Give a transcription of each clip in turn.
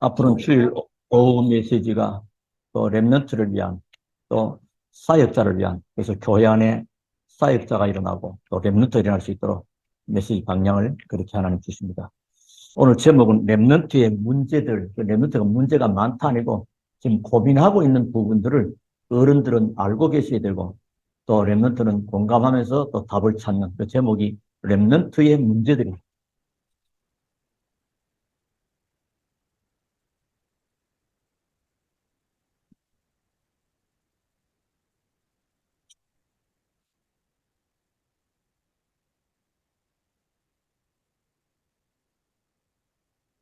앞으로는 주일 오후 메시지가 또 렘넌트를 위한 또 사역자를 위한 그래서 교회 안에 사역자가 일어나고 또 렘넌트가 일어날 수 있도록 메시지 방향을 그렇게 하나님 주십니다. 오늘 제목은 렘넌트의 문제들, 렘넌트가 문제가 많다 아니고 지금 고민하고 있는 부분들을 어른들은 알고 계셔야 되고 또 렘넌트는 공감하면서 또 답을 찾는 그 제목이 렘넌트의 문제들입니다.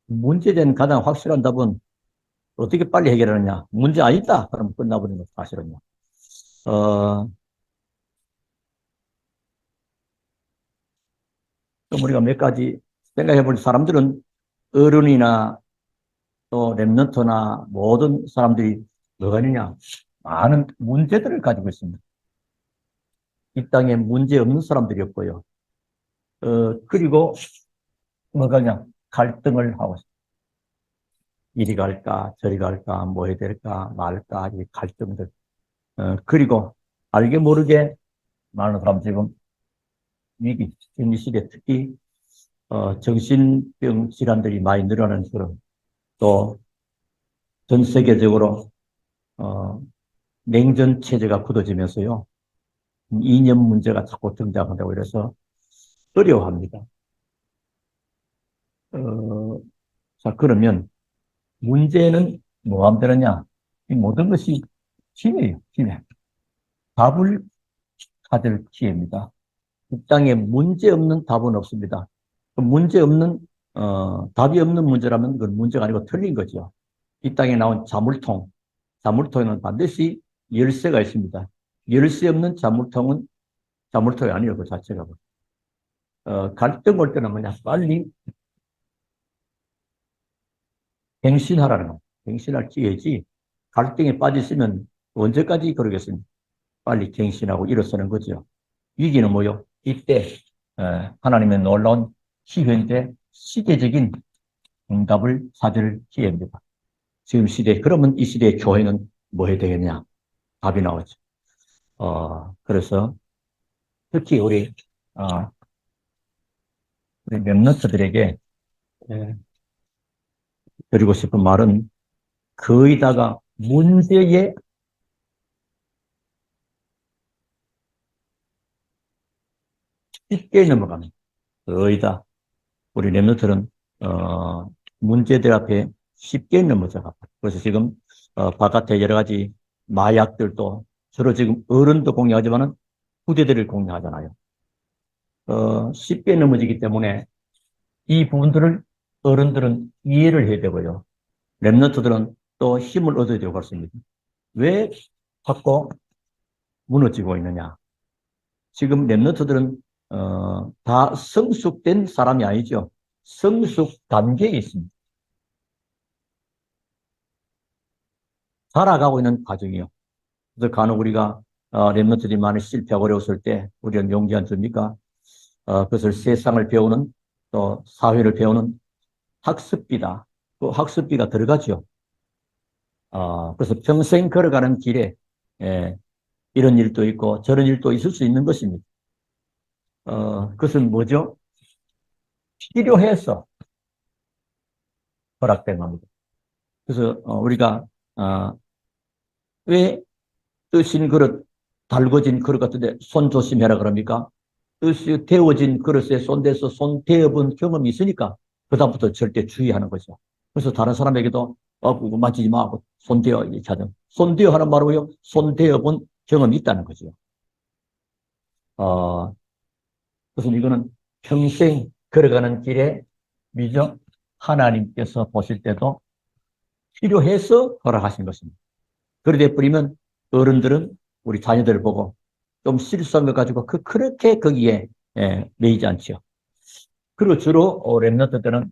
문제된 가장 확실한 답은 어떻게 빨리 해결하느냐. 문제 아니다. 그럼 끝나버리는 거 사실은요. 그럼 우리가 몇 가지 생각해 볼 사람들은 어른이나 또 랩런터나 모든 사람들이 뭐가 있느냐. 많은 문제들을 가지고 있습니다. 이 땅에 문제 없는 사람들이 없고요. 그리고 뭐가냐. 갈등을 하고 있습니다. 이리 갈까, 저리 갈까, 뭐 해야 될까, 말까, 이 갈등들. 그리고 알게 모르게 많은 사람 지금 위기, 지금 이 시대 특히 정신병 질환들이 많이 늘어나는 그런 또 전 세계적으로 냉전 체제가 굳어지면서요. 이념 문제가 자꾸 등장한다고 그래서 어려워합니다. 자, 그러면 문제는 뭐하면 되느냐? 이 모든 것이 기회예요, 기회. 답을 찾을 기회입니다. 이 땅에 문제 없는 답은 없습니다. 문제 없는, 답이 없는 문제라면 그건 문제가 아니고 틀린 거죠. 이 땅에 나온 자물통, 자물통에는 반드시 열쇠가 있습니다. 열쇠 없는 자물통은 자물통이 아니에요, 그 자체가. 갈등 올 때는 뭐냐, 빨리 갱신하라는 거. 갱신할 기회지. 갈등에 빠지시면 언제까지 그러겠습니까? 빨리 갱신하고 일어서는 거죠. 위기는 뭐요? 이때 하나님의 놀라운 기회인데 시대적인 응답을 찾을 기회입니다. 지금 시대, 그러면 이 시대의 교회는 뭐 해야 되겠냐? 답이 나오죠. 그래서 특히 우리 랩런트들에게 드리고 싶은 말은 거의 다가 문제에 쉽게 넘어가는 거의 다 우리 랩런트는 문제들 앞에 쉽게 넘어져가. 그래서 지금 바깥에 여러 가지 마약들도 주로 지금 어른도 공유하지만은 후대들을 공유하잖아요. 쉽게 넘어지기 때문에 이 부분들을 어른들은 이해를 해야 되고요. 랩런트들은 또 힘을 얻어야 되고 그렇습니다. 왜 자꾸 무너지고 있느냐? 지금 랩런트들은 다 성숙된 사람이 아니죠. 성숙 단계에 있습니다. 살아가고 있는 과정이요. 그래서 간혹 우리가 랩런트들이 많이 실패하고 어려웠을 때 우리는 용기 안 줍니까? 그것을 세상을 배우는 또 사회를 배우는 학습비다. 그 학습비가 들어가죠. 그래서 평생 걸어가는 길에 예, 이런 일도 있고 저런 일도 있을 수 있는 것입니다. 그것은 뭐죠? 필요해서 허락된 겁니다. 그래서 우리가 왜 뜨신 그릇, 달궈진 그릇 같은데 손 조심해라 그럽니까? 뜻이 데워진 그릇에 손대서 손 대어본 경험이 있으니까 그다음부터 절대 주의하는 거죠. 그래서 다른 사람에게도 그거 만지지 마 하고 손 대어 이렇게 하든 손 대어 하는 말로요. 손 대어본 경험이 있다는 거죠. 어, 그래서 이거는 평생 걸어가는 길에 미저 하나님께서 보실 때도 필요해서 허락하신 것입니다. 그러되 뿌리면 어른들은 우리 자녀들을 보고 좀 실수한 것 가지고 그렇게 거기에 매이지 않죠. 그리고 주로 랩런트들은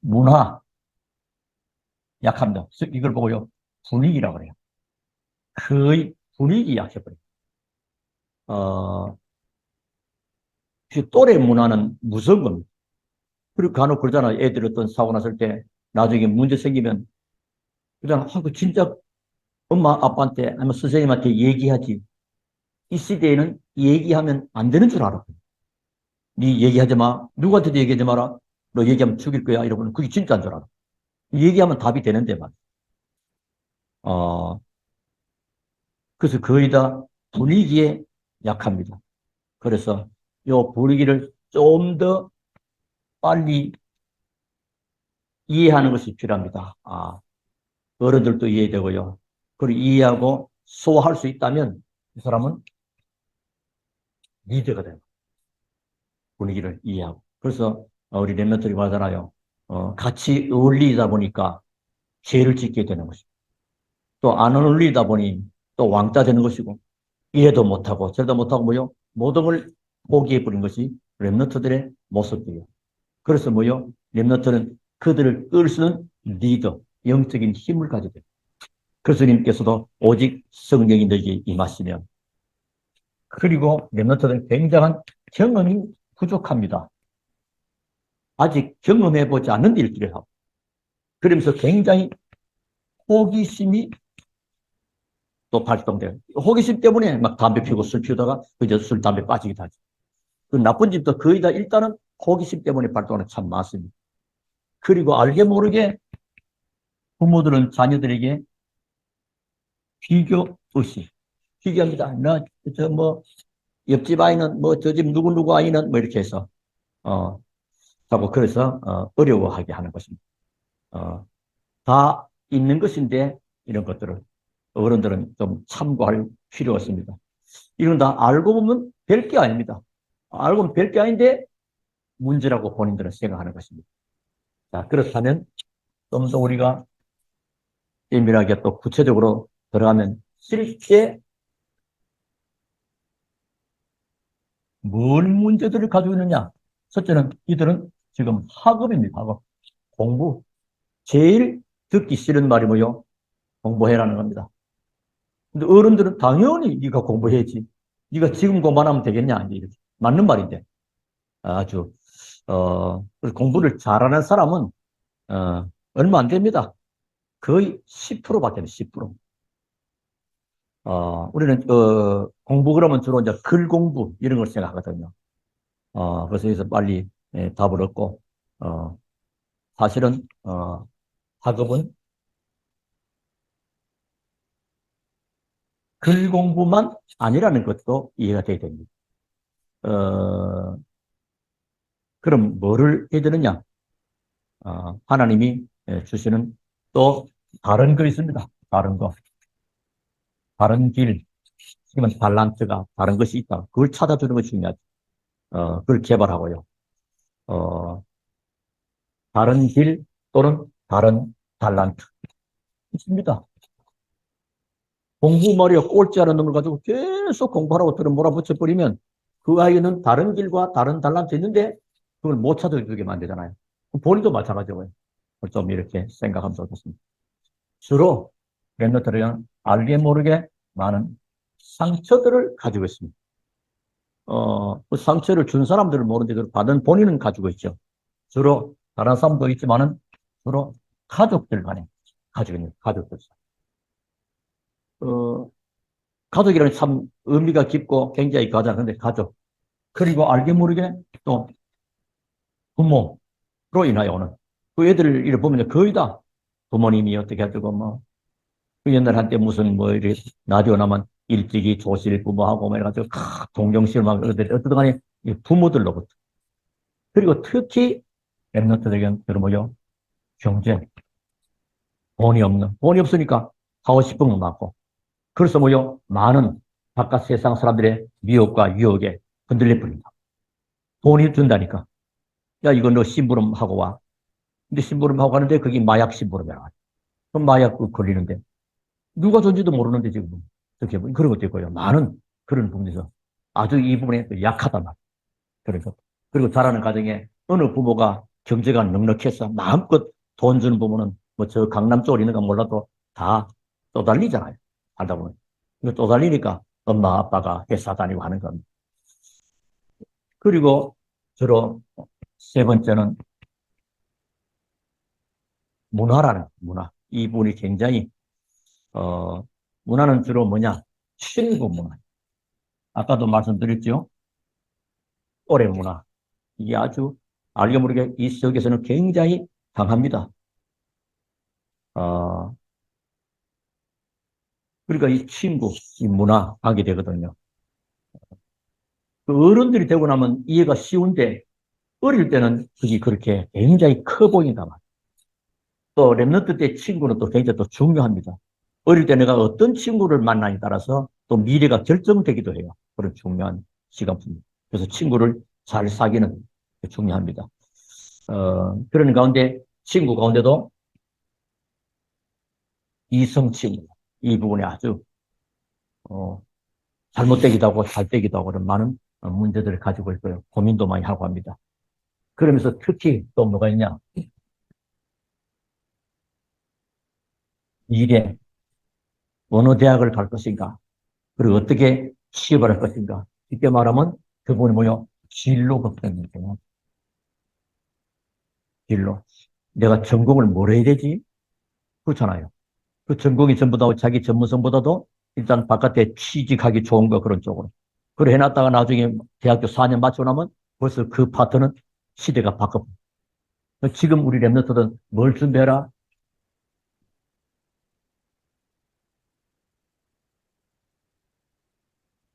문화 약합니다. 이걸 보고요 분위기라고 그래요. 거의 분위기 약해버려요. 어, 또래 문화는 무서운 겁니다. 그리고 간혹 그러잖아요. 애들 어떤 사고 났을 때 나중에 문제 생기면 그냥 그 진짜 엄마 아빠한테 아니면 선생님한테 얘기하지. 이 시대에는 얘기하면 안 되는 줄 알아. 네 얘기하지 마. 누구한테도 얘기하지 마라. 너 얘기하면 죽일 거야. 이러고는 그게 진짜인 줄 알아. 얘기하면 답이 되는데 말. 어, 그래서 거의 다 분위기에 약합니다. 그래서 요 분위기를 좀 더 빨리 이해하는 것이 필요합니다. 어른들도 이해되고요. 그리고 이해하고 소화할 수 있다면 이 사람은 리더가 돼요. 분위기를 이해하고. 그래서 우리 랩런트들이 말하잖아요. 같이 어울리다 보니까 죄를 짓게 되는 것이고 또 안 어울리다 보니 또 왕따 되는 것이고 이래도 못하고 저래도 못하고 뭐요? 모든 걸 포기해버린 것이 랩런트들의 모습이에요. 그래서 뭐요? 랩런트는 그들을 끌 수 있는 리더, 영적인 힘을 가지게 돼요. 그래서 주님께서도 오직 성령이 너에게 임하시면 그리고 랩런트들은 굉장한 경험이 부족합니다. 아직 경험해보지 않는 일들을 하고 그러면서 굉장히 호기심이 또 발동돼요. 호기심 때문에 막 담배 피우고 술 피우다가 그저 술, 담배 빠지기도 하죠. 그 나쁜 집도 거의 다 일단은 호기심 때문에 발동하는 참 많습니다. 그리고 알게 모르게 부모들은 자녀들에게 비교 의식, 비교합니다. 옆집 아이는 저 집 누구누구 아이는 이렇게 해서, 하고 그래서, 어려워하게 하는 것입니다. 다 있는 것인데 이런 것들을 어른들은 좀 참고할 필요가 있습니다. 이건 다 알고 보면 별 게 아닙니다. 알고 보면 별 게 아닌데 문제라고 본인들은 생각하는 것입니다. 자, 그렇다면 좀 더 우리가 예민하게 또 구체적으로 들어가면 실제 뭘 문제들을 가지고 있느냐? 첫째는 이들은 지금 학업입니다. 학업. 공부. 제일 듣기 싫은 말이 뭐요? 공부해라는 겁니다. 근데 어른들은 당연히 네가 공부해야지. 네가 지금 공부만 하면 되겠냐? 이렇게. 맞는 말인데. 아주, 공부를 잘하는 사람은, 얼마 안 됩니다. 거의 10%밖에 안 돼, 10%. 우리는, 공부 그러면 주로 이제 글 공부, 이런 걸 생각하거든요. 그래서 여기서 빨리 답을 얻고, 어, 사실은, 학업은 글 공부만 아니라는 것도 이해가 돼야 됩니다. 어, 그럼 뭐를 해야 되느냐? 하나님이 주시는 또 다른 거 있습니다. 다른 거. 다른 길. 지금은 달란트가 다른 것이 있다. 그걸 찾아주는 것이 중요하죠. 그걸 개발하고요. 어, 다른 길 또는 다른 달란트. 있습니다. 공부 말이야 꼴찌 하는 놈을 가지고 계속 공부하라고 들어 몰아붙여버리면 그 아이는 다른 길과 다른 달란트 있는데 그걸 못 찾아주게 만들잖아요. 본인도 마찬가지고요. 좀 이렇게 생각하면 좋겠습니다. 주로 랩너들은 알게 모르게 많은 상처들을 가지고 있습니다. 그 상처를 준 사람들을 모르는데 그걸 받은 본인은 가지고 있죠. 주로 다른 사람도 있지만은 주로 가족들 간에 가지고 있는 가족들. 어, 가족이라는 참 의미가 깊고 굉장히 가장 근데 가족. 그리고 알게 모르게 또 부모로 인하여 오는 그 애들을 이렇게 보면 거의 다 부모님이 어떻게 해주고 그 옛날 한때 무슨 이렇게 라디오 나면 일찍이 조실 부모하고 이래가지고 동정실 막 어떤 간에 부모들로부터 그리고 특히 랩런트들에게는 뭐요? 경쟁, 돈이 없으니까 하고 싶은 건 많고 그래서 많은 바깥 세상 사람들의 미혹과 유혹에 흔들려 버립니다. 돈이 든다니까. 야, 이거 너 심부름하고 와. 근데 심부름하고 가는데 그게 마약 심부름이야. 그럼 마약 걸리는데. 누가 존지도 모르는데 지금. 어떻게 그런 것도 있고요. 많은 그런 부분에서 아주 이 부분에 약하단 말이에요. 그래서. 그리고 자라는 가정에 어느 부모가 경제가 넉넉해서 마음껏 돈 주는 부모는 저 강남 쪽에 있는가 몰라도 다 떠달리잖아요. 알다 보면. 이거 떠달리니까 엄마 아빠가 회사 다니고 하는 겁니다. 그리고 주로 세 번째는 문화라는 문화. 이 부분이 굉장히, 문화는 주로 뭐냐? 친구 문화. 아까도 말씀드렸죠? 또래 문화. 이게 아주 알게 모르게 이 지역에서는 굉장히 강합니다. 어, 그러니까 이 친구, 이 문화 하게 되거든요. 그 어른들이 되고 나면 이해가 쉬운데 어릴 때는 그게 그렇게 굉장히 커 보인다 말이에요. 또 랩런트 때 친구는 또 굉장히 또 중요합니다. 어릴 때 내가 어떤 친구를 만나냐에 따라서 또 미래가 결정되기도 해요. 그런 중요한 시간입니다. 그래서 친구를 잘 사귀는 게 중요합니다. 그런 가운데 친구 가운데도 이성 친구 이 부분에 아주 어, 잘못되기도 하고 잘되기도 하고 그런 많은 문제들을 가지고 있고요. 고민도 많이 하고 합니다. 그러면서 특히 또 뭐가 있냐? 미래 어느 대학을 갈 것인가? 그리고 어떻게 취업을 할 것인가? 쉽게 말하면 그분이 뭐요? 진로 걱정이죠. 진로. 내가 전공을 뭘 해야 되지? 그렇잖아요. 그 전공이 전부 다 자기 전문성보다도 일단 바깥에 취직하기 좋은 거 그런 쪽으로. 그걸 해놨다가 나중에 대학교 4년 마치고 나면 벌써 그 파트는 시대가 바뀌어. 지금 우리 랩너트들은 뭘 준비해라?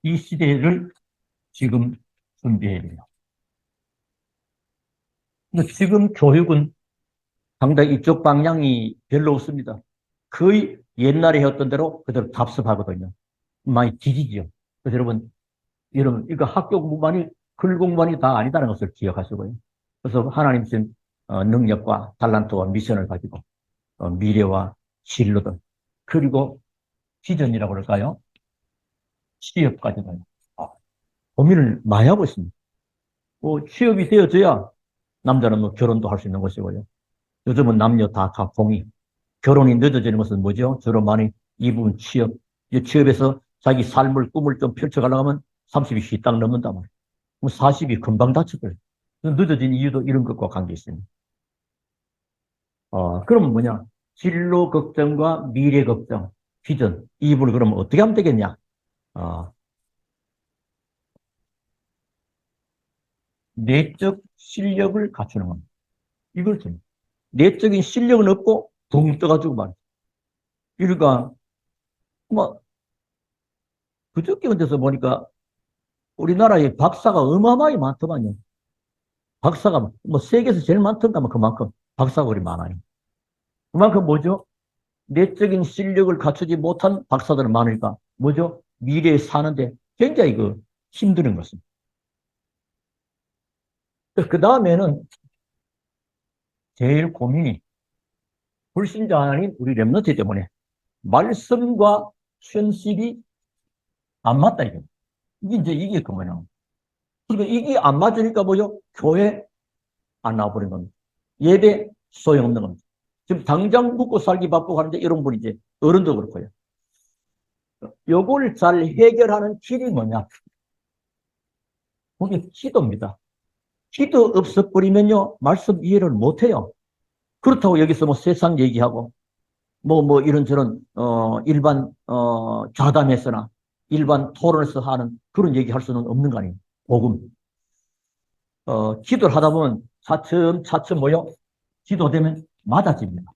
이 시대를 지금 준비해야 돼요. 근데 지금 교육은 상당히 이쪽 방향이 별로 없습니다. 거의 옛날에 했던 대로 그대로 답습하거든요. 많이 뒤지죠. 그래서 여러분, 이거 학교 공부만이, 글 공부만이 다 아니다는 것을 기억하시고요. 그래서 하나님 준 능력과 달란트와 미션을 가지고 미래와 진로들, 그리고 비전이라고 그럴까요? 취업까지는 고민을 많이 하고 있습니다. 취업이 되어져야 남자는 뭐 결혼도 할 수 있는 것이고요. 요즘은 남녀 다 공이. 결혼이 늦어지는 것은 뭐죠? 주로 많이 이 부분 취업. 이 취업에서 자기 삶을, 꿈을 좀 펼쳐가려고 하면 30이 휘딱 넘는단 말이에요. 그럼 40이 금방 다쳐버려요. 늦어진 이유도 이런 것과 관계 있습니다. 그럼 뭐냐? 진로 걱정과 미래 걱정, 비전, 이 부분을 그러면 어떻게 하면 되겠냐? 어, 내적 실력을 갖추는 겁니다. 이걸 좀. 내적인 실력은 없고 붕 떠가지고 말이죠. 그러니까, 뭐, 그저께 혼자서 보니까 우리나라에 박사가 어마어마하게 많더만요. 박사가 뭐 세계에서 제일 많던가 뭐 그만큼 박사가 그리 많아요. 그만큼 뭐죠? 내적인 실력을 갖추지 못한 박사들은 많으니까 뭐죠? 미래에 사는데 굉장히 힘드는 것입니다. 그 다음에는 제일 고민이 불신자 하나님 우리 렘너트 때문에 말씀과 현실이 안 맞다 이게. 이게 그 뭐냐. 그러니까 이게 안 맞으니까 뭐죠? 교회 안 나와버린 겁니다. 예배 소용없는 겁니다. 지금 당장 묵고 살기 바쁘고 하는데 이런 분이 이제 어른도 그렇고요. 요걸 잘 해결하는 길이 뭐냐? 그게 기도입니다. 기도 없어버리면요, 말씀 이해를 못해요. 그렇다고 여기서 뭐 세상 얘기하고, 이런저런, 일반, 좌담에서나, 일반 토론에서 하는 그런 얘기 할 수는 없는 거 아니에요. 복음. 기도를 하다 보면 차츰 뭐요? 기도되면 맞아집니다.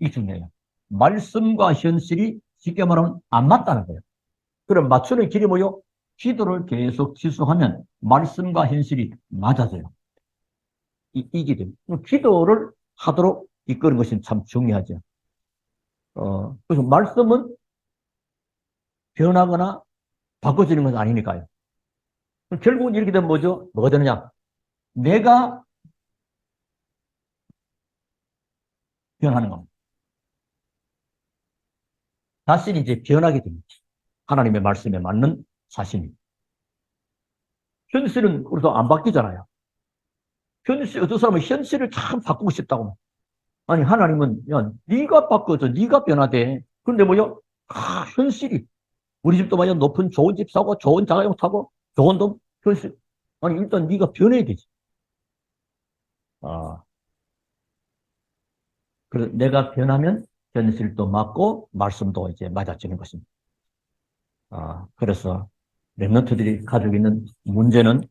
이 중요해요. 말씀과 현실이 쉽게 말하면 안 맞다는 거예요. 그럼 맞추는 길이 뭐요? 기도를 계속 지속하면 말씀과 현실이 맞아져요. 이게 됩니다. 기도를 하도록 이끄는 것이 참 중요하죠. 그래서 말씀은 변하거나 바꿔지는 것은 아니니까요. 결국은 이렇게 되면 뭐가 되느냐? 내가 변하는 겁니다. 자신이 이제 변하게 됩니다. 하나님의 말씀에 맞는 자신이. 현실은 그래도 안 바뀌잖아요. 어떤 사람은 현실을 참 바꾸고 싶다고. 아니, 하나님은, 야, 네가 바꿔줘. 네가 변화돼. 그런데 현실이. 우리 집도 만약 높은 좋은 집 사고, 좋은 자가용 타고, 좋은 돈, 현실. 아니, 일단 네가 변해야 되지. 아, 그래서 내가 변하면 현실도 맞고 말씀도 이제 맞아지는 것입니다. 그래서 랩런트들이 가지고 있는 문제는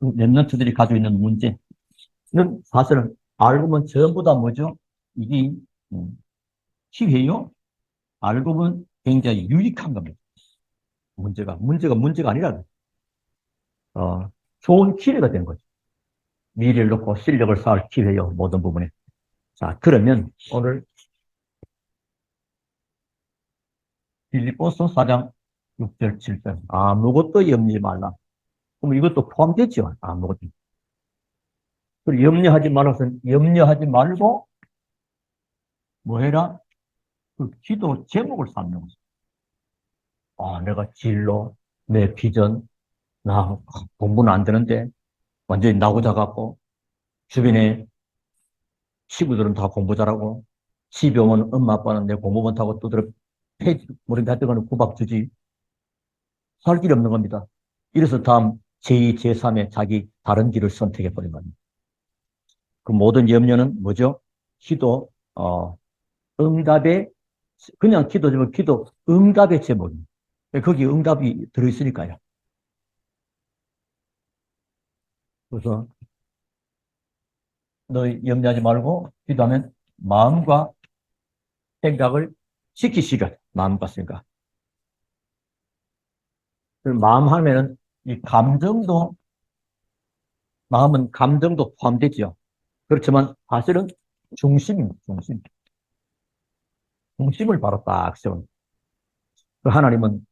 랩런트들이 가지고 있는 문제는 사실은 알고 보면 전부 다 뭐죠? 이게 기회요? 알고 보면 굉장히 유익한 겁니다. 문제가 아니라 좋은 기회가 되는 거죠. 미래를 놓고 실력을 쌓을 기회요. 모든 부분에. 자, 그러면 오늘 빌립보서 4장 6절 7절 아무것도 염려하지 말라. 그럼 이것도 포함되죠. 아무것도. 그리고 염려하지 말고 뭐 해라? 그 기도 제목을 삼는 거죠. 내가 진로, 내 비전, 나 공부는 안 되는데 완전히 나고자 갖고 주변에 친구들은 다 공부 잘하고 집에 오면 엄마 아빠는 내 공부 못하고 두드려 패지 머리 같은 구박 주지. 살 길이 없는 겁니다. 이래서 다음 제2, 제3의 자기 다른 길을 선택해 버린 겁니다. 그 모든 염려는 뭐죠? 기도 응답의 그냥 기도지만 기도 응답의 제목입니다. 거기 응답이 들어있으니까요. 그래서 너 염려하지 말고 기도하면 마음과 생각을 지키시라. 마음과 생각. 마음 하면은 이 감정도 마음은 감정도 포함되죠. 그렇지만 사실은 중심입니다. 중심을 바로 딱 세운. 그 하나님은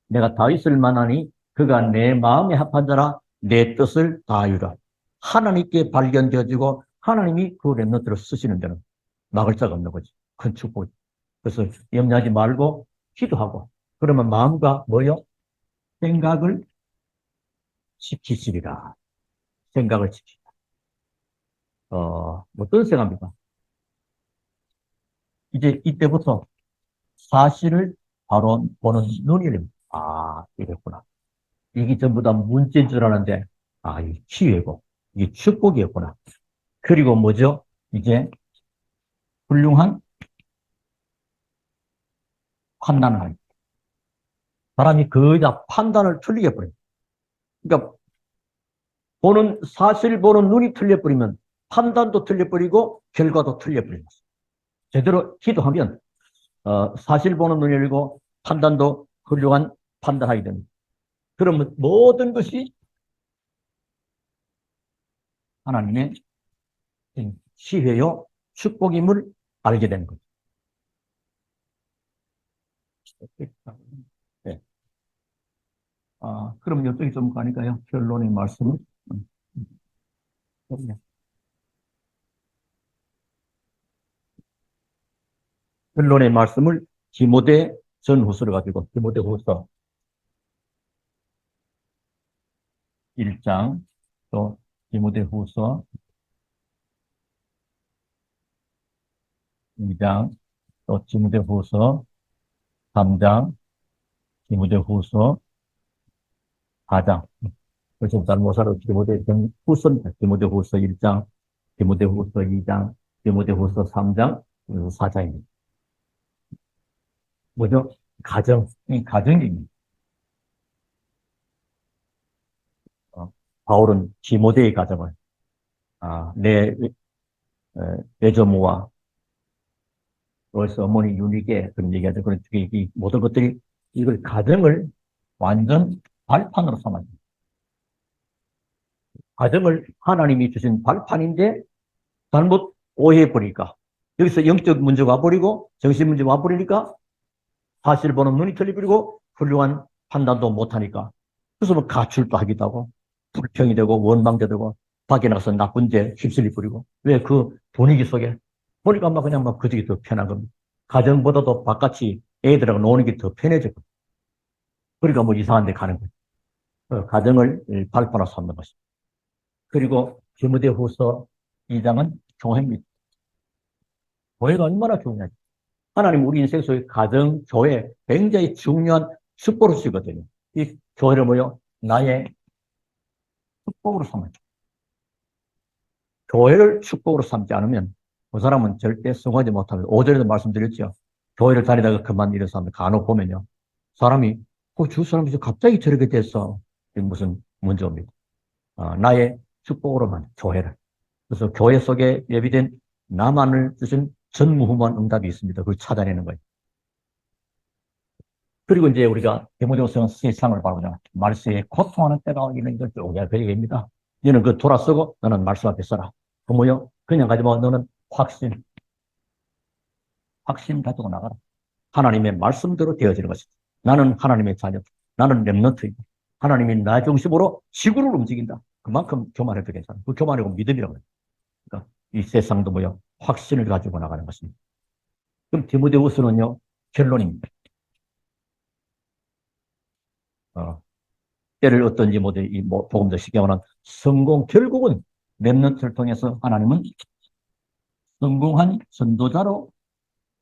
내가 다윗을 만나니 그가 내 마음에 합한 자라 내 뜻을 다하유라. 하나님께 발견되어지고 하나님이 그 렘넌트를 쓰시는 데는 막을 자가 없는 거지. 큰 축복. 그래서 염려하지 말고 기도하고 그러면 마음과 뭐요? 생각을 지키시리라. 생각을 지키라. 어떤 생각입니까? 이제 이때부터 사실을 바로 보는 눈이 열립니다. 이랬구나. 이게 전부 다 문제인 줄 알았는데, 이게 기회고, 이게 축복이었구나. 그리고 뭐죠? 이제 훌륭한 판단을 하는. 사람이 거의 다 판단을 틀리게 해버려요. 그러니까 사실 보는 눈이 틀려버리면 판단도 틀려버리고 결과도 틀려버립니다. 제대로 기도하면 사실 보는 눈이 열리고 판단도 훌륭한 판단하게 됩니다. 그러면 모든 것이 하나님의 시회요 축복임을 알게 되는 거죠. 네. 그럼 이쪽이 좀 가니까요. 결론의 말씀을. 결론의 말씀을 디모데 전후서를 가지고 디모데후서 1장 또 디모데후서 2장 또 디모데후서 3장 디모데후서 4장 그래서 잘못하러 디모데후서 1장 디모데후서 2장 디모데후서 3장 그리고 4장입니다. 뭐죠? 가정입니다. 바울은 디모데의 가정을 내 외조모와 그래서 어머니 유니게 그런 얘기하죠. 그런 이 모든 것들이 이걸 가정을 완전 발판으로 삼아요. 가정을 하나님이 주신 발판인데 잘못 오해해버리니까 여기서 영적 문제가 와버리고 정신 문제가 와버리니까 사실 보는 눈이 틀려버리고 훌륭한 판단도 못하니까 그래서 뭐 가출도 하기도 하고 불평이 되고 원망도 되고 밖에 나가서 나쁜 데 휩쓸리 버리고 왜 그 분위기 속에 보니까 막 그냥 막 그쪽이 더 편한 겁니다. 가정보다도 바깥이 애들하고 노는 게 더 편해지고 그러니까 뭐 이상한 데 가는 거예요. 가정을 발판으로 삼는 것입니다. 그리고 디모데후서 2장은 교회입니다. 교회가 얼마나 중요하지. 하나님 우리 인생 속에 가정, 교회 굉장히 중요한 축복을 쓰거든요. 이 교회를 뭐요? 나의 축복으로 삼아요. 교회를 축복으로 삼지 않으면 그 사람은 절대 성공하지 못합니다. 5절에도 말씀드렸죠. 교회를 다니다가 그만 일어서 하면 간혹 보면요. 사람이, 주 사람이 갑자기 저렇게 됐어. 이게 무슨 문제입니다. 나의 축복으로만 교회를. 그래서 교회 속에 예비된 나만을 주신 전무후무한 응답이 있습니다. 그걸 찾아내는 거예요. 그리고 이제 우리가 디모데후서 세상을 바라보자. 말세에 고통하는 때가 오기는 이걸 쭉 얘기합니다. 너는 그 돌아서고 너는 말씀 앞에 서라. 그 뭐요? 그냥 가지고 너는 확신 가지고 나가라. 하나님의 말씀대로 되어지는 것이다. 나는 하나님의 자녀. 나는 렘넌트이고 하나님이 나의 중심으로 지구를 움직인다. 그만큼 교만해도 괜찮아. 그 교만이고 믿음이라고 해요. 그러니까 이 세상도 뭐요? 확신을 가지고 나가는 것입니다. 그럼 디모데후서는요, 결론입니다. 때를 어떤지 모두 이 복음도 쉽게 말하면 성공, 결국은 렘넌트를 통해서 하나님은 성공한 전도자로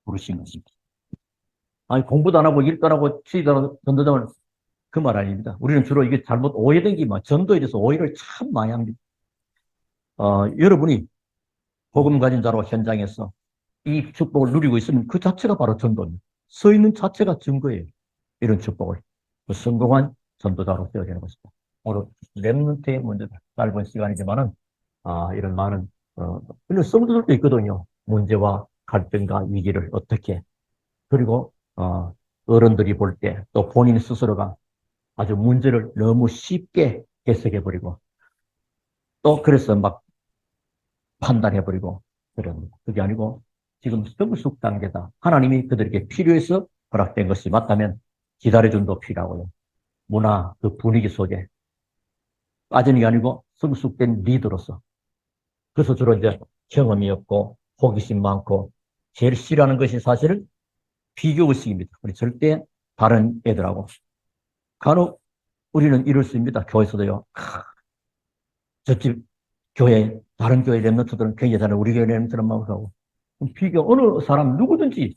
부르신 것입니다. 아니, 공부도 안 하고 일도 안 하고 취도 안 하고 전도자를 그 말 아닙니다. 우리는 주로 이게 잘못 오해된 게 전도에 대해서 오해를 참 많이 합니다. 여러분이 복음 가진 자로 현장에서 이 축복을 누리고 있으면 그 자체가 바로 전도입니다. 서 있는 자체가 증거예요. 이런 축복을. 성공한 전도자로 되어지는 것입니다. 오늘 렘넌트의 문제들, 짧은 시간이지만은, 이런 많은, 이런 성도들도 있거든요. 문제와 갈등과 위기를 어떻게, 그리고, 어른들이 볼 때 또 본인 스스로가 아주 문제를 너무 쉽게 해석해버리고, 또 그래서 막 판단해버리고, 그런, 그게 아니고, 지금 성숙 단계다. 하나님이 그들에게 필요해서 허락된 것이 맞다면 기다려준도 필요하고요. 문화, 그 분위기 속에 빠지는 게 아니고 성숙된 리더로서. 그래서 주로 이제 경험이 없고 호기심 많고 제일 싫어하는 것이 사실은 비교의식입니다. 우리 절대 다른 애들하고. 간혹 우리는 이럴 수 있습니다. 교회에서도요. 저집 교회, 다른 교회 렘넌트들은 굉장히 잘하는 우리 교회 렘넌트는 마음하고 비교, 어느 사람 누구든지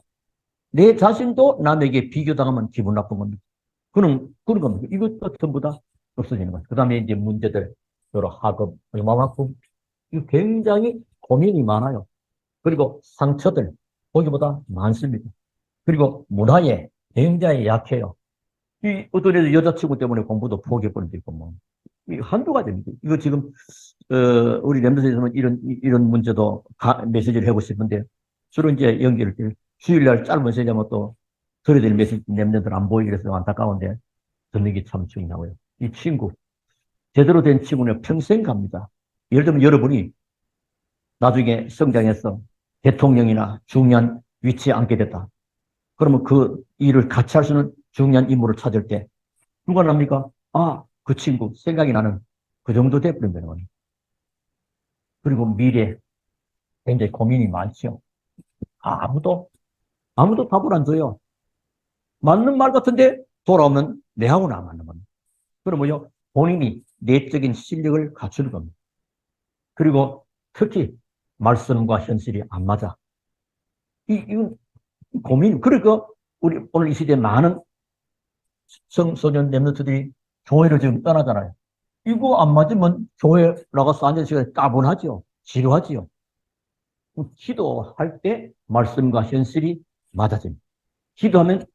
내 자신도 남에게 비교당하면 기분 나쁜 겁니다. 그런 겁니다. 이것도 전부 다 없어지는 거예요. 그 다음에 이제 문제들, 여러 학업, 얼마만큼, 이거 굉장히 고민이 많아요. 그리고 상처들, 보기보다 많습니다. 그리고 문화에 굉장히 약해요. 이 어떤 애들 여자친구 때문에 공부도 포기해버린 데 있고, 뭐. 이 한두 가지입니다. 이거 지금, 우리 렘드에서는 이런 문제도 메시지를 하고 싶은데, 주로 이제 연결을, 주일날 짧은 메시지하면 또, 들어야 될 메시지, 렘드들 안 보이게 해서 안타까운데, 듣는 게 참 중요하고요. 이 친구, 제대로 된 친구는 평생 갑니다. 예를 들면 여러분이 나중에 성장해서 대통령이나 중요한 위치에 앉게 됐다. 그러면 그 일을 같이 할 수 있는 중요한 인물을 찾을 때 누가 납니까? 그 친구 생각이 나는 그 정도 돼버린다는 거예요. 그리고 미래 굉장히 고민이 많죠. 아무도 답을 안 줘요. 맞는 말 같은데 돌아오면 내하고는 안 맞는 겁니다. 그럼 뭐요? 본인이 내적인 실력을 갖추는 겁니다. 그리고 특히 말씀과 현실이 안 맞아. 이건 고민. 그러니까 우리 오늘 이 시대에 많은 청소년 렘넌트들이 교회를 지금 떠나잖아요. 이거 안 맞으면 교회 나가서 앉은 시간에 따분하죠. 지루하지요. 기도할 때 말씀과 현실이 맞아집니다. 기도하면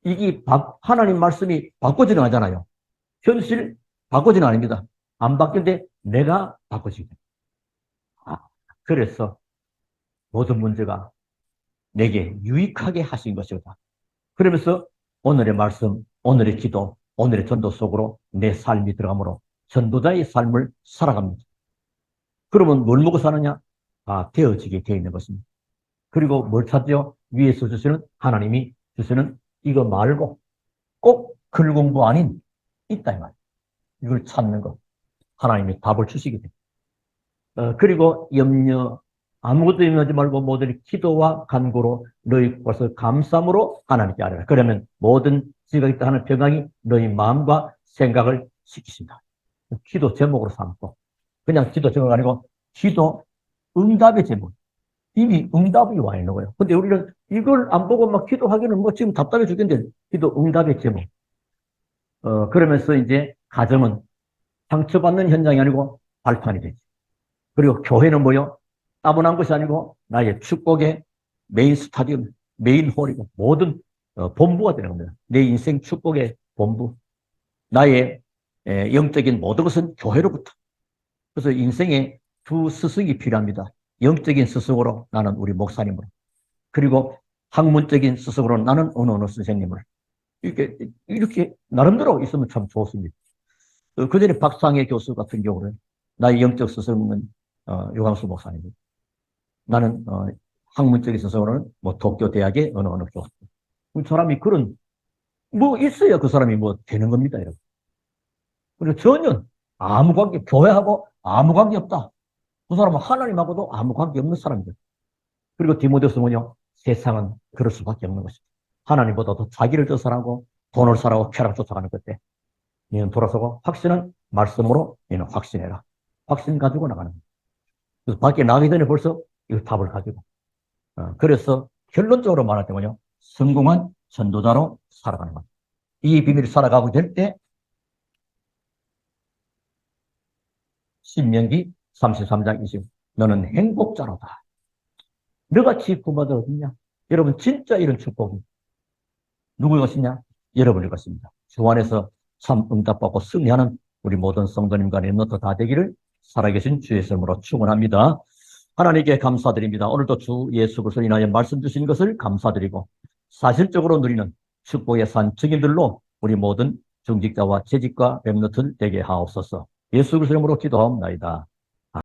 이게 하나님 말씀이 바꿔지는 하잖아요. 현실 바꿔지는 아닙니다. 안 바뀌는데 내가 바꿔지게 됩니다. 그래서 모든 문제가 내게 유익하게 하신 것이다. 그러면서 오늘의 말씀, 오늘의 기도, 오늘의 전도 속으로 내 삶이 들어가므로 전도자의 삶을 살아갑니다. 그러면 뭘 먹고 사느냐? 되어지게 되어 있는 것입니다. 그리고 뭘 찾죠? 위에서 주시는 하나님이 주시는 이거 말고 꼭 글 공부 아닌 있다 이 말이에요. 이걸 찾는 것. 하나님이 답을 주시게 됩니다. 그리고 아무것도 염려하지 말고 모든 기도와 간구로 너희 벌써 감사함으로 하나님께 아뢰라. 그러면 모든 지각이 있다 하는 평강이 너희 마음과 생각을 지키신다. 기도 제목으로 삼고 그냥 기도 제목 아니고 기도 응답의 제목. 이미 응답이 와 있는 거예요. 근데 우리는 이걸 안 보고 막 기도하기는 뭐 지금 답답해 죽겠는데 기도 응답의 제목. 그러면서 이제 가정은 상처받는 현장이 아니고 발판이 되지. 그리고 교회는 뭐요? 따분한 것이 아니고 나의 축복의 메인 스타디움, 메인 홀이고 모든 본부가 되는 겁니다. 내 인생 축복의 본부. 나의 영적인 모든 것은 교회로부터. 그래서 인생에 두 스승이 필요합니다. 영적인 스승으로 나는 우리 목사님으로. 그리고 학문적인 스승으로 나는 어느 선생님을. 이렇게 나름대로 있으면 참 좋습니다. 그 전에 박상혜 교수 같은 경우는 나의 영적 스승은 유광수 목사님입니다. 나는 학문적인 스승으로는 뭐 도쿄 대학의 어느 교수. 그 사람이 그런 뭐 있어야 그 사람이 뭐 되는 겁니다, 여러분. 그리고 전혀 아무 관계, 교회하고 아무 관계 없다. 그 사람은 하나님하고도 아무 관계 없는 사람이죠. 그리고 디모데후서 뭐냐? 세상은 그럴 수밖에 없는 것이다. 하나님보다도 자기를 더 사랑하고 돈을 사랑하고 쾌락 쫓아가는 것때 너는 돌아서고 확신은 말씀으로 너는 확신해라. 확신 가지고 나가는 거야. 그래서 밖에 나가기 전에 벌써 이 답을 가지고. 그래서 결론적으로 말할 때 뭐냐? 성공한 전도자로 살아가는 거야. 이 비밀을 살아가고 될 때 신명기 33장 20 너는 행복자로다. 너같이 부모도 어딨냐? 여러분 진짜 이런 축복이 누구의 것이냐? 여러분의 것입니다. 주 안에서 참 응답받고 승리하는 우리 모든 성도님과 렘넌트 다 되기를 살아계신 주의 이름으로 축원합니다. 하나님께 감사드립니다. 오늘도 주 예수 그리스도로 인하여 말씀 주신 것을 감사드리고 사실적으로 누리는 축복의 산 증인들로 우리 모든 중직자와 재직과 렘넌트 되게 하옵소서. 예수 그리스도 이름으로 기도하옵나이다.